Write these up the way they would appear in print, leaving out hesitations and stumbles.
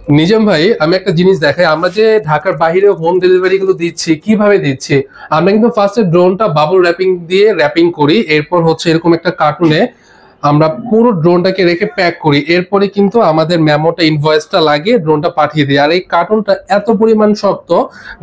নিজাম ভাই, আমি একটা জিনিস দেখাই। আমরা যে ঢাকার বাইরে হোম ডেলিভারি গুলো দিচ্ছি, কিভাবে দিচ্ছি? আমরা কিন্তু ফার্স্টে ড্রোনটা বাবল র্যাপিং দিয়ে র্যাপিং করি, এরপর হচ্ছে এরকম একটা কার্টুনে আমরা পুরো ড্রোনটাকে রেখে প্যাক করি। এরপরে কিন্তু আমাদের মেমোটা ইনভয়েসটা লাগিয়ে ড্রোনটা পাঠিয়ে দিই। আর এই কার্টুনটা এত পরিমাণ শক্ত,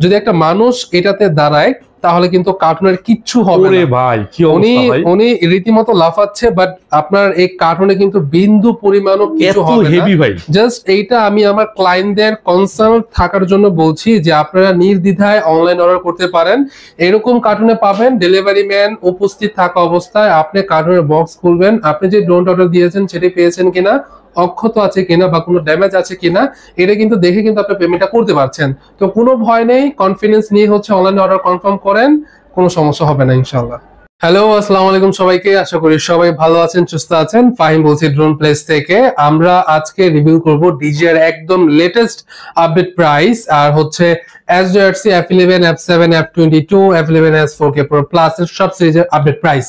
যদি একটা মানুষ এটাতে দাঁড়ায় তাহলে কিন্তু কার্টুনের কিচ্ছু হবে না। ভাই কি উনি অবস্থা ভাই, উনি রীতিমতো লাফাচ্ছে, বাট আপনার এই কার্টুনে কিন্তু বিন্দু পরিমাণও কিছু এত হবে না। হেভি ভাই। জাস্ট এইটা আমি আমার ক্লায়েন্টদের কনসার্ন থাকার জন্য বলছি যে আপনারা নির্দ্বিধায় অনলাইন অর্ডার করতে পারেন। এরকম কার্টুনে পাবেন, ডেলিভারি ম্যান উপস্থিত থাকা অবস্থায় আপনি কার্টুনের বক্স খুলবেন, আপনি যে ড্রোনটা অর্ডার দিয়েছেন সেটি পেয়েছেন কিনা, অক্ষত আছে কিনা বা কোনো ড্যামেজ আছে কিনা, এটা কিন্তু দেখে কিন্তু আপনি পেমেন্টটা করতে পারছেন। তো কোনো ভয় নেই, কনফিডেন্স নিয়ে হচ্ছে অনলাইনে অর্ডার কনফার্ম করেন, কোনো সমস্যা হবে না ইনশাআল্লাহ। হ্যালো, আসসালামু আলাইকুম সবাইকে। আশা করি সবাই ভালো আছেন, সুস্থ আছেন। ফাহিম বলছি ড্রোন প্লেস থেকে। আমরা আজকে রিভিউ করব ডিজিআই এর একদম লেটেস্ট আপডেট প্রাইস, আর হচ্ছে SJRC F11 F7 F22 F11s 4K Pro Plus এর সব সিরিজের আপডেট প্রাইস।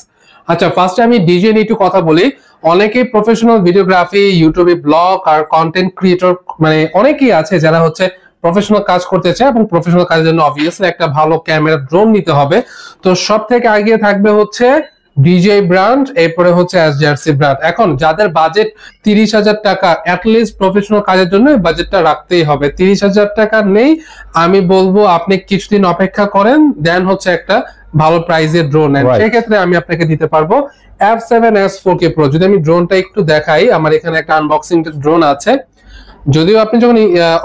আচ্ছা, ফার্স্টে আমি ডিজিআই নিয়ে একটু কথা বলি। অনেকেই প্রফেশনাল ভিডিওগ্রাফি, ইউটিউবে ব্লগ আর কন্টেন্ট ক্রিয়েটর, মানে অনেকেই আছে যারা হচ্ছে প্রফেশনাল কাজ করতে চায়, এবং প্রফেশনাল কাজের জন্য অবভিয়াসলি একটা ভালো ক্যামেরা ড্রোন নিতে হবে। তো সব থেকে আগে থাকবে হচ্ছে ডিজিআই ব্র্যান্ড, এরপরে হচ্ছে SJRC ব্র্যান্ড। এখন যাদের বাজেট 30,000 টাকা, অ্যাটলিস্ট প্রফেশনাল কাজের জন্য বাজেটটা রাখতেই হবে। 30,000 টাকা নেই, আমি বলবো আপনি কিছুদিন অপেক্ষা করেন, দেন হচ্ছে একটা ভালো প্রাইজের ড্রোন নেন। সেক্ষেত্রে আমি আপনাকে দিতে পারবো F7s 4K Pro। যদি আমি ড্রোনটা একটু দেখাই, আমার এখানে একটা আনবক্সিং ড্রোন আছে। যদিও আপনি যখন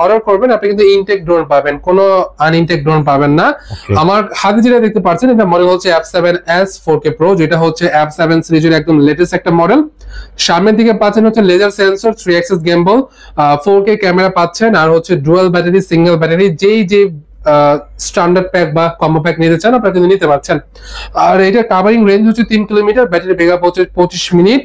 অর্ডার করবেন আপনি কিন্তু ইনটেক ড্রোন পাবেন, কোনো আনইনটেক ড্রোন পাবেন না। আমার হাতে যেটা দেখতে পাচ্ছেন এটা মডেল হচ্ছে F7s 4K Pro, যেটা হচ্ছে F7 সিরিজের একদম লেটেস্ট একটা মডেল। সামনের দিকে পাচ্ছেন হচ্ছে laser sensor, 3 axis gimbal, 4K camera পাচ্ছেন, আর হচ্ছে ডুয়াল ব্যাটারি, সিঙ্গেল ব্যাটারি। যে স্ট্যান্ডার্ড প্যাক বা কম্বো প্যাক নিতে চান আপনারা কিন্তু নিতে পারছেন। আর এটা কাভারিং রেঞ্জ হচ্ছে 3 কিলোমিটার, ব্যাটারি ব্যাকআপ হচ্ছে 25 minute,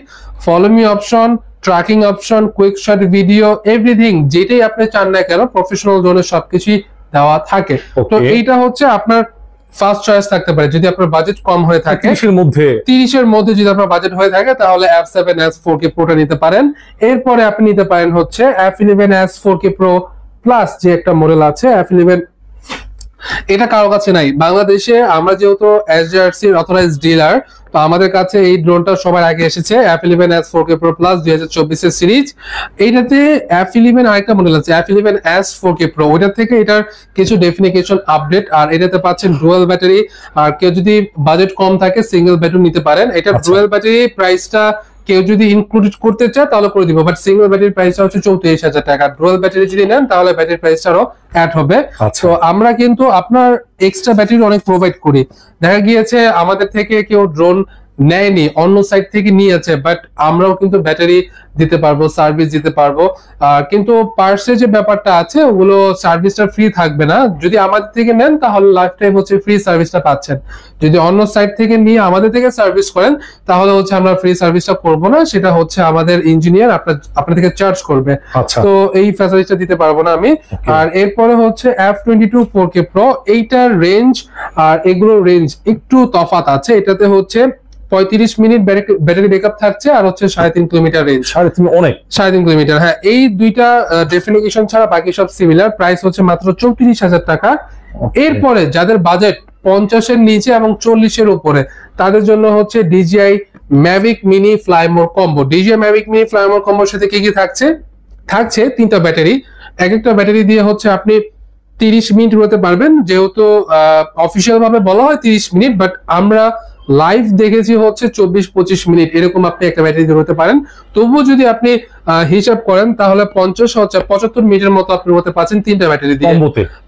follow me option, tracking option, quick shot video, everything যেটাই আপনি চান না কেন প্রফেশনাল জোনের সবকিছু দেওয়া থাকে। তো এইটা হচ্ছে আপনার ফার্স্ট চয়েস থাকতে পারে যদি আপনার বাজেট কম হয়ে থাকে। 30-এর মধ্যে যদি আপনার বাজেট হয়ে থাকে তাহলে F7s 4K Pro টা নিতে পারেন। এরপরে আপনি নিতে পারেন হচ্ছে F11s 4K Pro Plus, যে একটা মডেল আছে F11। এটা কারো কাছে নাই বাংলাদেশে। আমরা যেহেতু SJRC এর অথরাইজড ডিলার, তো আমাদের কাছে এই ড্রোনটা সবার আগে এসেছে, F11s 4K Pro Plus 2024 এর সিরিজ। এইটাতে F11 আরেকটা মডেল আছে F11s 4K Pro, ওইটার থেকে এটার কিছু ডেফিনিশন আপডেট। আর এটাতে পাচ্ছেন ডুয়াল ব্যাটারি, আর কেউ যদি বাজেট কম থাকে সিঙ্গেল ব্যাটারি নিতে পারেন। এটা ডুয়াল ব্যাটারি প্রাইসটা কেউ যদি ইনক্লুড করতে চায় তাহলে করে দিব, বাট সিঙ্গেল ব্যাটারির প্রাইসটা হচ্ছে 34,000 টাকা। ডুয়াল ব্যাটারি যদি নেন তাহলে ব্যাটারি প্রাইসটা আরো অ্যাড হবে। তো আমরা কিন্তু আপনার এক্সট্রা ব্যাটারি অনেক প্রোভাইড করি। দেখা গিয়েছে আমাদের থেকে কেউ ড্রোন নেয়নি, অন্য সাইট থেকে নিয়েছে, বাট আমরাও কিন্তু ব্যাটারি দিতে পারবো, সার্ভিস দিতে পারবো। কিন্তু পার্সে যে ব্যাপারটা আছে ওগুলো সার্ভিসটা ফ্রি থাকবে না। যদি আমাদের থেকে নেন তাহলে লাইফ টাইম হচ্ছে ফ্রি সার্ভিসটা পাচ্ছেন। যদি অন্য সাইট থেকে নিয়ে আমাদের থেকে সার্ভিস করেন তাহলে হচ্ছে আমরা ফ্রি সার্ভিসটা করব না, সেটা হচ্ছে আমাদের ইঞ্জিনিয়ার আপনার থেকে চার্জ করবে। তো এই ফ্যাসিলিটিটা দিতে পারবো না আমি। আর এরপরে হচ্ছে F22 4K Pro, এইটার রেঞ্জ আর এগুলোর রেঞ্জ একটু তফাৎ আছে। এটাতে হচ্ছে 35 মিনিট ব্যাটারি ব্যাকআপ থাকছে, আর হচ্ছে 3.5 কিলোমিটার রেঞ্জ। 3.5 কিলোমিটার, হ্যাঁ। এই দুইটা ডেফিনিশন ছাড়া বাকি সব সিমিলার। প্রাইস হচ্ছে মাত্র 34,000 টাকা। এরপরে যাদের বাজেট 50-এর নিচে এবং 40-এর উপরে, তাদের জন্য হচ্ছে DJI Mavic Mini Fly More combo. DJI Mavic Mini Fly More কম্বোর সাথে কি কি থাকছে? থাকছে 3টা ব্যাটারি। এক একটা ব্যাটারি দিয়ে হচ্ছে আপনি 30 মিনিট উড়াতে পারবেন। যেহেতু অফিসিয়াল ভাবে বলা হয় 30 মিনিট, বাট আমরা লাইভ দেখেছি হচ্ছে 24-25 মিনিট, এরকম আপনি একটা ব্যাটারি দিয়ে উড়াতে পারেন। তবুও যদি আপনি হিসাব করেন তাহলে 50-75 মিনিটের মতো আপনি উড়াতে পারছেন 3টা ব্যাটারি দিয়ে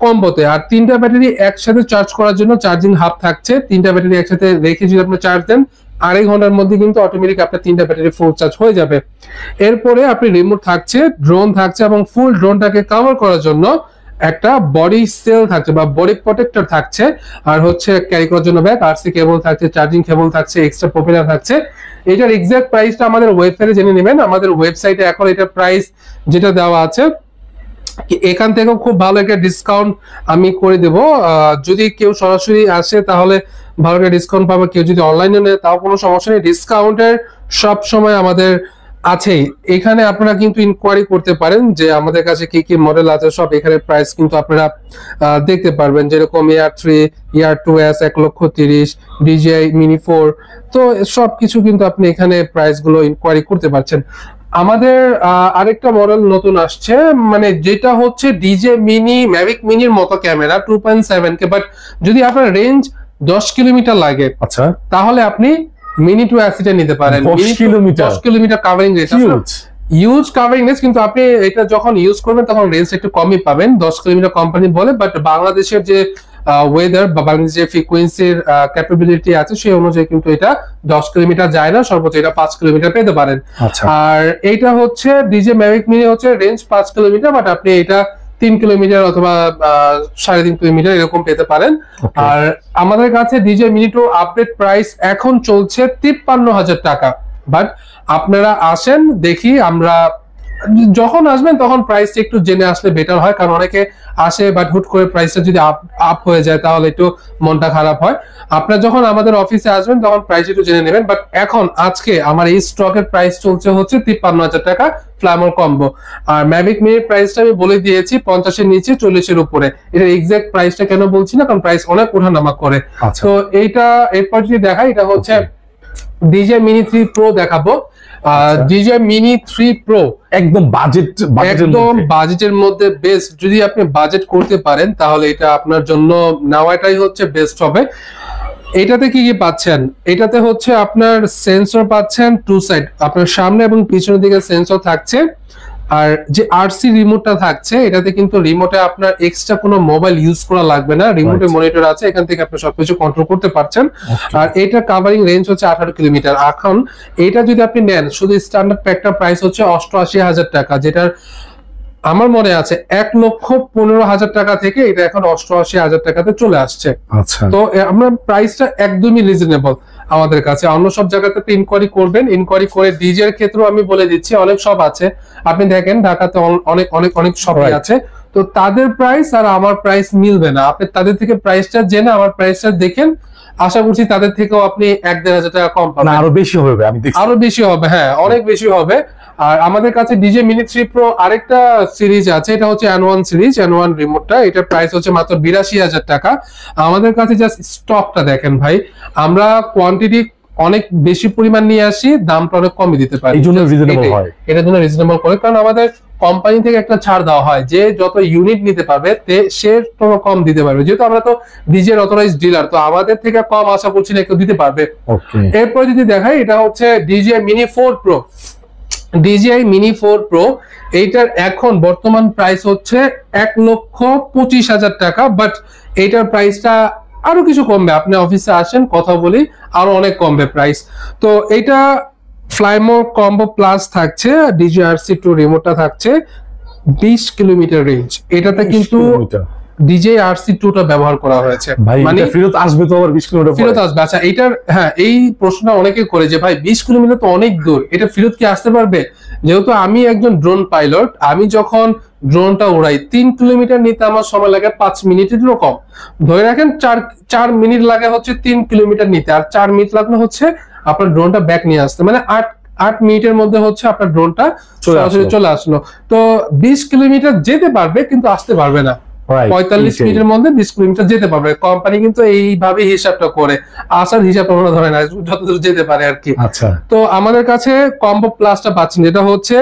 কম্বোতে। আর 3টা ব্যাটারি একসাথে চার্জ করার জন্য চার্জিং হাব থাকছে। 3টা ব্যাটারি একসাথে রেখে যদি আপনি চার্জ দেন 2.5 ঘন্টার মধ্যে কিন্তু অটোমেটিক আপনার 3টা ব্যাটারি ফুল চার্জ হয়ে যাবে। এরপরে আপনি রিমোট থাকছে, ড্রোন থাকছে, এবং ফুল ড্রোনটাকে কভার করার জন্য একটা বডি সেল থাকছে বা বডি প্রোটেক্টর থাকছে। আর হচ্ছে ক্যারি করার জন্য ব্যাগ, আরসি কেবল থাকছে, চার্জিং কেবল থাকছে, এক্সট্রা প্রপেলার থাকছে। এটার এক্সাক্ট প্রাইসটা আমাদের ওয়েবসাইটে জেনে নেবেন। আমাদের ওয়েবসাইটে এখন এটার প্রাইস যেটা দেওয়া আছে, এখান থেকেও খুব ভালো একটা ডিসকাউন্ট আমি করে দেব। যদি কেউ সরাসরি আসে তাহলে ভালো একটা ডিসকাউন্ট পাবে, কেউ যদি অনলাইনে নেয় তাও কোনো সমস্যা নেই। ডিসকাউন্টের সব সময় আমাদের আছেই। এখানে আপনারা কিন্তু ইনকোয়ারি করতে পারেন যে আমাদের কাছে কি কি মডেল আছে, সব এখানে প্রাইস কিন্তু আপনারা দেখতে পারবেন, যেরকম AR3, AR2S 1,30,000, DJI Mini 4, তো সবকিছু কিন্তু আপনি এখানে প্রাইস গুলো ইনকোয়ারি করতে পারছেন। আমাদের আরেকটা মডেল নতুন আসছে, মানে যেটা হচ্ছে DJI Mini Mavic Miniর মতো ক্যামেরা 2.7K, বাট যদি আপনার রেঞ্জ 10 কিলোমিটার লাগে, আচ্ছা, তাহলে আপনি মিনি 280 নিতে পারেন। 10 kilometre covering range, use covering range, কিন্তু আপনি এটা যখন ইউজ করবেন তখন রেঞ্জ একটু কমই পাবেন। 10 কিলোমিটার কোম্পানি বলে, বাট বাংলাদেশের যে ওয়েদার বা বাংলাদেশের যে ফ্রিকোয়েন্সির ক্যাপাবিলিটি আছে সেই অনুযায়ী কিন্তু এটা 10 কিলোমিটার যায় না, সর্বোচ্চ এটা 5 কিলোমিটার পেতে পারেন। আর এইটা হচ্ছে DJI Mavic Mini হচ্ছে রেঞ্জ 5 কিলোমিটার, বাট আপনি এটা 3 কিলোমিটার অথবা 3.5 কিলোমিটার এরকম পেতে পারেন। আর আমাদের কাছে DJI Mini 2 আপডেট প্রাইস এখন চলছে 53,000 টাকা। বাট আপনারা আসেন, দেখি আমরা যখন আসবেন তখন প্রাইসটা একটু জেনে আসলে বেটার হয়, কারণ অনেকে আসে বাট হুট করে প্রাইসটা যদি আপ হয়ে যায় তাহলে একটু মনটা খারাপ হয়। আপনারা যখন আমাদের অফিসে আসবেন তখন প্রাইস একটু জেনে নেবেন। বাট এখন আজকে আমার এই স্টকের প্রাইস চলছে হচ্ছে 53,000 টাকা ফ্ল্যামর কম্বো। আর ম্যাভিক মিনির প্রাইসটা আমি বলে দিয়েছি 50 এর নিচে 40 এর উপরে। এটা এক্সাক্ট প্রাইসটা কেন বলছি না, কারণ প্রাইস অনেক ওঠানামা করে। তো এইটা এরপর যদি দেখাই, এটা হচ্ছে DJI Mini 3 Pro দেখাবো। DJI Mini 3 Pro একদম বাজেটের মধ্যে বেস্ট। যদি আপনি বাজেট করতে পারেন তাহলে এটা আপনার জন্য নেওয়াটাই হচ্ছে বেস্ট হবে। এটাতে কি কি পাচ্ছেন? এটাতে হচ্ছে আপনার সেন্সর পাচ্ছেন 2 সাইড, আপনার সামনে এবং পিছনের দিকে সেন্সর থাকছে। আর যে RC রিমোটটা থাকছে, এটাতে কিন্তু রিমোটে আপনার এক্সট্রা কোনো মোবাইল ইউজ করা লাগবে না। রিমোটে মনিটর আছে, এখান থেকে আপনি সবকিছু কন্ট্রোল করতে পারছেন। আর এটা কাভারিং রেঞ্জ হচ্ছে 18 কিলোমিটার। এখন এটা যদি আপনি নেন, শুধু স্ট্যান্ডার্ড প্যাকটার প্রাইস হচ্ছে 88,000 টাকা, যেটার আমার মনে আছে 1,15,000 টাকা থেকে এটা এখন 88,000 টাকাতে চলে আসছে। আচ্ছা, তো আমরা প্রাইসটা একদমই রিজনেবল আমাদের কাছে। অন্য সব জায়গাতে ইনকোয়ারি করবেন, ইনকোয়ারি করে ডিজে এর ক্ষেত্রেও আমি বলে দিচ্ছি অনেক সব আছে। আপনি দেখেন ঢাকাতে অনেক অনেক অনেক শপই আছে, তো তাদের প্রাইস আর আমার প্রাইস মিলবে না। আপনি তাদের থেকে প্রাইসটা জেনে আমার প্রাইসটা দেখেন, আশা করছি তাদের থেকেও আপনি 1-1,500 টাকা কম পাবেন। আরো বেশি হবে, আমি দেখছি আরো বেশি হবে, হ্যাঁ অনেক বেশি হবে। আর আমাদের কাছে DJI Mini 3 Pro আরেকটা সিরিজ আছে, এটা হচ্ছে N1 সিরিজ, N1 রিমোটটা। এটার প্রাইস হচ্ছে মাত্র 82,000 টাকা। আমাদের কাছে জাস্ট স্টকটা দেখেন ভাই, আমরা কোয়ান্টিটি অনেক বেশি পরিমাণ নিয়ে আসি, দামটা অনেক কমই দিতে পারি, এই জন্য রিজনেবল হয়। এটার জন্য রিজনেবল করে, কারণ আমাদের কোম্পানি থেকে একটা ছাড় দেওয়া হয় যে যত ইউনিট নিতে পারবে সে তত কম দিতে পারবে। যেহেতু আমরা তো DJI অথরাইজড ডিলার, তো আমাদের থেকে কম আশা করছি না কেউ দিতে পারবে। এরপর যদি দেখাই, এটা হচ্ছে DJI Mini 4 Pro। DJI Mini 4 Pro এইটার এখন বর্তমান প্রাইস হচ্ছে 1,25,000 টাকা, বাট এইটার প্রাইসটা আরো কিছু কমবে। আপনি অফিসে আসেন, কথা বলি, আরো অনেক কমবে প্রাইস। তো এইটা ফ্লাইমোর কম্বো প্লাস থাকছে, DJI RC2 রিমোটটা থাকছে 20 কিলোমিটার রেঞ্জ। এটাতে কিন্তু DJI RC2 টা ব্যবহার করা হয়েছে, মানে ফেরত আসবে তো আবার 20 কিলোমিটার ফেরত আসবে। আচ্ছা, এইটার হ্যাঁ এই প্রশ্নটা অনেকে করে যে ভাই 20 কিলোমিটার তো অনেক দূর, এটা ফেরত কি আসতে পারবে? যেহেতু আমি একজন ড্রোন পাইলট, আমি যখন ড্রোনটা উড়াই 3 কিলোমিটার নিতে আমার সময় লাগে 5 মিনিটেরও কম। ধরে রাখেন 4 মিনিট লাগে হচ্ছে 3 কিলোমিটার নিতে, আর 4 মিনিট লাগলে হচ্ছে আপনার ড্রোনটা ব্যাক নিয়ে আসতে, মানে 8 মিনিটের মধ্যে হচ্ছে আপনার ড্রোনটা চলে আসলো। তো 20 কিলোমিটার যেতে পারবে কিন্তু আসতে পারবে না। 45 মিনিটের মধ্যে 20 কিলোমিটার যেতে পারবে। কোম্পানি কিন্তু এইভাবে হিসাবটা করে, আসার হিসাবটা ওরা ধরে না, যতদূর যেতে পারে আর কি। আচ্ছা, তো আমাদের কাছে কম্বো প্লাসটা পাচ্ছেন, যেটা হচ্ছে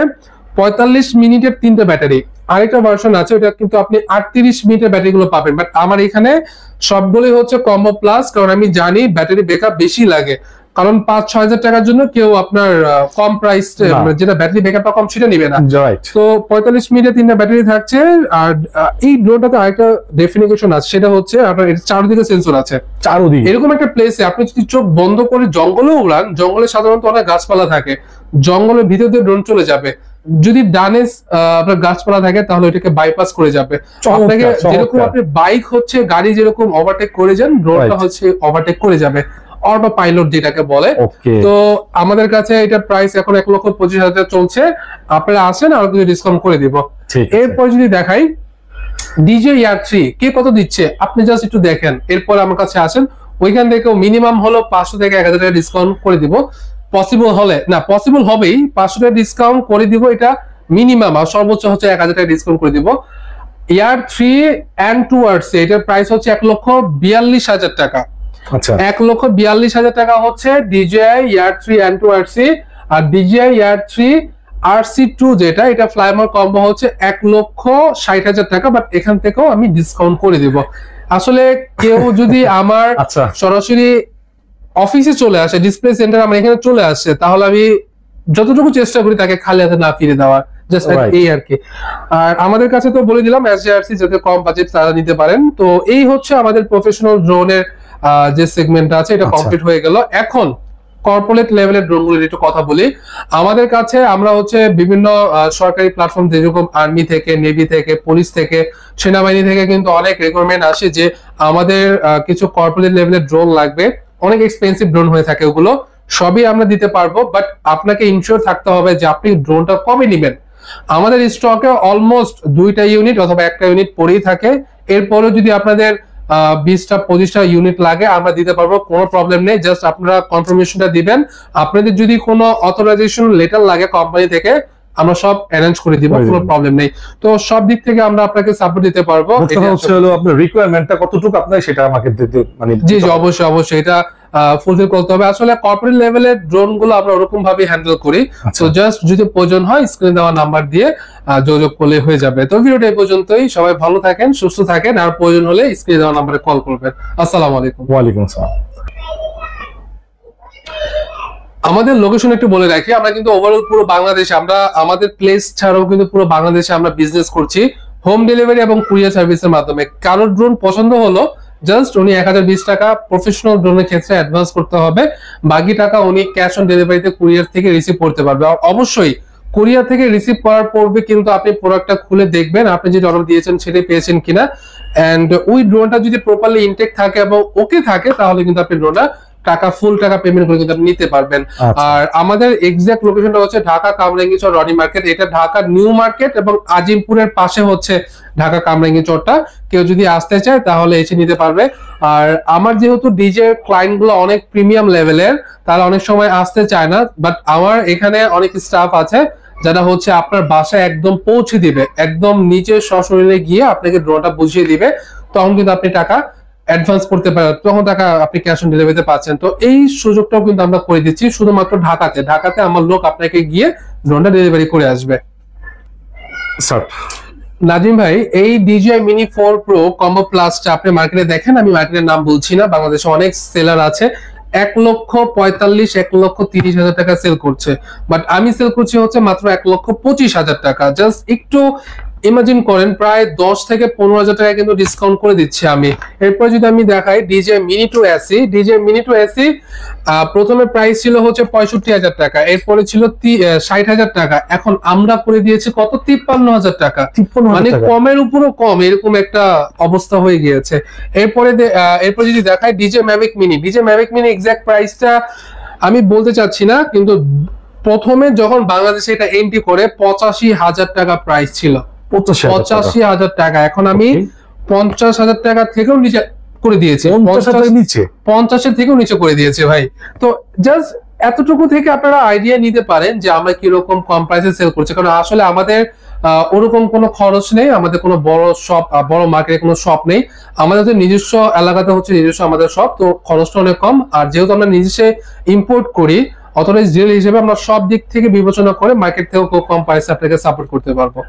45 মিনিটের 3টা ব্যাটারি। আরেকটা ভার্সন আছে, ওটা কিন্তু আপনি 38 মিনিটের ব্যাটারি গুলো পাবেন, বাট আমার এখানে সবগুলোই হচ্ছে কম্বো প্লাস, কারণ আমি জানি ব্যাটারি ব্যাকআপ বেশি লাগে। কারণ 5-6 হাজার টাকার জন্য কেউ আপনার কম প্রাইস যেটা ব্যাটারি ব্যাকআপটা কম সেটা নিবে না। তো 45 মিনিটে 3টা ব্যাটারি থাকছে। আর এই ড্রোনটাতে আরেকটা ডেফিনিশন আছে, সেটা হচ্ছে আপনার এর চারদিকে সেন্সর আছে। চারদিকে এরকম একটা প্লেসে আপনি যদি চোখ বন্ধ করে জঙ্গলে উড়ান, জঙ্গলে সাধারণত অনেক গাছপালা থাকে, জঙ্গলের ভিতর দিয়ে ড্রোন চলে যাবে। যদি ডানে আপনার গাছপালা থাকে তাহলে ওইটাকে বাইপাস করে যাবে। আপনাকে যেরকম আপনি বাইক হচ্ছে গাড়ি যেরকম ওভারটেক করে যান, ড্রোনটা হচ্ছে ওভারটেক করে যাবে, অটো পাইলট যেটাকে বলে। তো আমাদের কাছে এটা প্রাইস এখন 1,25,000 চলছে। আপনারা আসেন, আর কিছু ডিসকাউন্ট করে দিব। এরপর যদি দেখাই DJI R3 কে কত দিচ্ছে, আপনি জাস্ট একটু দেখেন, এরপর আমার কাছে আসেন, ওইখান থেকে মিনিমাম হলো 500 থেকে 1,000 টাকা ডিসকাউন্ট করে দিব। পসিবল হলে, না পসিবল হবেই, 500 টাকা ডিসকাউন্ট করে দিব, এটা মিনিমাম, আর সর্বোচ্চ হচ্ছে 1000 টাকা ডিসকাউন্ট করে দিব। ইয়ার 3 এন্ড টুয়ার্ডস এটার প্রাইস হচ্ছে 1,42,000 টাকা। আচ্ছা, 1,42,000 টাকা হচ্ছে DJI ইয়ার 3 এন্ড টুয়ার্ডস, আর DJI ইয়ার 3 RC2 যেটা, এটা ফ্লাইমোর কম্বো হচ্ছে 1,60,000 টাকা, বাট এখান থেকেও আমি ডিসকাউন্ট করে দিব। আসলে কেউ যদি আমার সরাসরি অফিসে চলে আসে, ডিসপ্লে সেন্টার আমার এখানে চলে আসে, তাহলে আমি যতটুকু চেষ্টা করি তাকে খালি হাতে না ফিরে দেওয়ার, জাস্ট এই আর কি। আর আমাদের কাছে তো বলে দিলাম SJRC, যাতে কম বাজেট তারা নিতে পারেন। তো এই হচ্ছে আমাদের প্রফেশনাল ড্রোনের যে সেগমেন্টটা আছে, এটা কমপ্লিট হয়ে গেল। এখন কর্পোরেট লেভেলের ড্রোনগুলোর একটু কথা বলি। আমাদের কাছে আমরা হচ্ছে বিভিন্ন সরকারি প্ল্যাটফর্ম, যেরকম আর্মি থেকে, নেভি থেকে, পুলিশ থেকে, সেনাবাহিনী থেকে কিন্তু অনেক রিকোয়ারমেন্ট আসে যে আমাদের কিছু কর্পোরেট লেভেলের ড্রোন লাগবে। অনেক এক্সপেন্সিভ ড্রোন হয়ে থাকে, ওগুলো সবই আমরা দিতে পারবো, বাট আপনাকে ইনশিওর থাকতে হবে যে আপনি ড্রোনটা কবে নেবেন। আমাদের স্টকে অলমোস্ট 2টা ইউনিট অথবা 1টা ইউনিট পড়েই থাকে। এরপরেও যদি আপনাদের 20টা 25টা ইউনিট লাগে, আমরা দিতে পারবো, কোনো প্রবলেম নেই। জাস্ট আপনারা কনফার্মেশনটা দিবেন। আপনাদের যদি কোনো অথরাইজেশন লেটার লাগে কোম্পানি থেকে, আমরা সব অ্যারেঞ্জ করে দিব, কোনো প্রবলেম নেই। তো সব দিক থেকে আমরা আপনাকে সাপোর্ট দিতে পারবো। এটা হচ্ছে হলো আপনার রিকোয়ারমেন্টটা কতটুকু আপনার, সেটা আমাকে দিতে মানে জি জি, অবশ্যই অবশ্যই এটা ফুলফিল করতে হবে। আসলে কর্পোরেট লেভেলের ড্রোন গুলো আমরা ওরকম ভাবে হ্যান্ডেল করি। তো জাস্ট যদি প্রয়োজন হয় স্ক্রিনে দেওয়া নাম্বার দিয়ে যোগাযোগ করলে হয়ে যাবে। তো ভিডিওটা এই পর্যন্তই। সবাই ভালো থাকেন, সুস্থ থাকেন, আর প্রয়োজন হলে স্ক্রিনে দেওয়া নাম্বারে কল করবেন। আসসালামু আলাইকুম। ওয়ালাইকুম আসসালাম। আমাদের লোকেশন একটু বলে রাখি, আমরা কিন্তু ওভারঅল পুরো বাংলাদেশে, আমরা আমাদের প্লেস ছাড়াও কিন্তু পুরো বাংলাদেশে আমরা বিজনেস করছি হোম ডেলিভারি এবং কুরিয়ার সার্ভিসের মাধ্যমে। কারোর ড্রোন পছন্দ হলো, জাস্ট উনি 1020 টাকা প্রফেশনাল ড্রোনের ক্ষেত্রে অ্যাডভান্স করতে হবে, বাকি টাকা উনি ক্যাশ অন ডেলিভারিতে কুরিয়ার থেকে রিসিভ করতে পারবে। আর অবশ্যই কুরিয়ার থেকে রিসিভ করার পূর্বে কিন্তু আপনি প্রোডাক্টটা খুলে দেখবেন আপনি যেটা অর্ডার দিয়েছেন সেটাই পেয়েছেন কিনা, এন্ড ওই ড্রোনটা যদি প্রপারলি ইনটেক থাকে এবং ওকে থাকে, তাহলে কিন্তু আপনি ড্রোনটা ফুল টাকা পেমেন্ট করে কিন্তু আপনি নিতে পারবেন। আর আমাদের এক্সাক্ট লোকেশনটা হচ্ছে ঢাকা কামরাঙ্গীচর রনি মার্কেট, এটা ঢাকা নিউ মার্কেট এবং আজিমপুরের পাশে হচ্ছে ঢাকা কামরাঙ্গীচরটা। কেউ যদি আসতে চায় তাহলে এসে নিতে পারবে। আর আমার যেহেতু ডিজে ক্লায়েন্ট গুলো অনেক প্রিমিয়াম লেভেলের, তারা অনেক সময় আসতে চায় না, বাট আমার এখানে অনেক স্টাফ আছে যারা হচ্ছে আপনার বাসায় একদম পৌঁছে দিবে, একদম নিচে সশরীরে গিয়ে আপনাকে ড্রোনটা বুঝিয়ে দিবে, তখন কিন্তু আপনি টাকা অ্যাডভান্স করতে পারেন, তখন টাকা আপনি ক্যাশ অন ডেলিভারিতে পাচ্ছেন। তো এই সুযোগটাও কিন্তু আমরা করে দিচ্ছি শুধুমাত্র ঢাকাতে আমার লোক আপনাকে গিয়ে ড্রোনটা ডেলিভারি করে আসবে। নাজিম ভাই, এই DJI Mini 4 Pro কম্বো প্লাসটা আপনি মার্কেটে দেখেন, আমি মার্কেটের নাম বলছি না, বাংলাদেশে অনেক সেলার আছে 1,45,000 1,30,000 টাকা সেল করছে, বাট আমি সেল করছি হচ্ছে মাত্র 1,25,000 টাকা। জাস্ট একটু ইমাজিন করেন, প্রায় 10 থেকে 15,000 টাকা কিন্তু ডিসকাউন্ট করে দিচ্ছি আমি। এরপর যদি আমি দেখাই DJI Mini 2 AC, DJI Mini 2 AC প্রথমে প্রাইস ছিল হচ্ছে 65,000 টাকা, এরপরে ছিল 60,000 টাকা, এখন আমরা করে দিয়েছি কত, 53,000 টাকা, মানে কমের উপরও কম, এরকম একটা অবস্থা হয়ে গিয়েছে। এরপর যদি দেখাই DJI Mavic Mini এক্সাক্ট প্রাইসটা আমি বলতে চাচ্ছি না, কিন্তু প্রথমে যখন বাংলাদেশে এটা এন্ট্রি করে 85,000 টাকা প্রাইস ছিল, 85,000 টাকা, এখন আমি 50,000 টাকা থেকেও নিচে করে দিয়েছি, 50-এর থেকেও নিচে করে দিয়েছে ভাই। তো জাস্ট এতটুকু থেকে আপনারা আইডিয়া নিতে পারেন যে আমরা কিরকম কম প্রাইসে সেল করছি, কারণ আসলে আমাদের ওরকম কোনো খরচ নেই, আমাদের কোনো বড় মার্কেটে কোনো শপ নেই, আমাদের নিজস্ব এলাকাতে হচ্ছে নিজস্ব আমাদের শপ, তো খরচটা অনেক কম। আর যেহেতু আমরা নিজে ইম্পোর্ট করি, অথরাইজড ডিলার হিসেবে আমরা সব দিক থেকে বিবেচনা করে মার্কেট থেকেও খুব কম প্রাইসে আপনাকে সাপোর্ট করতে পারবো।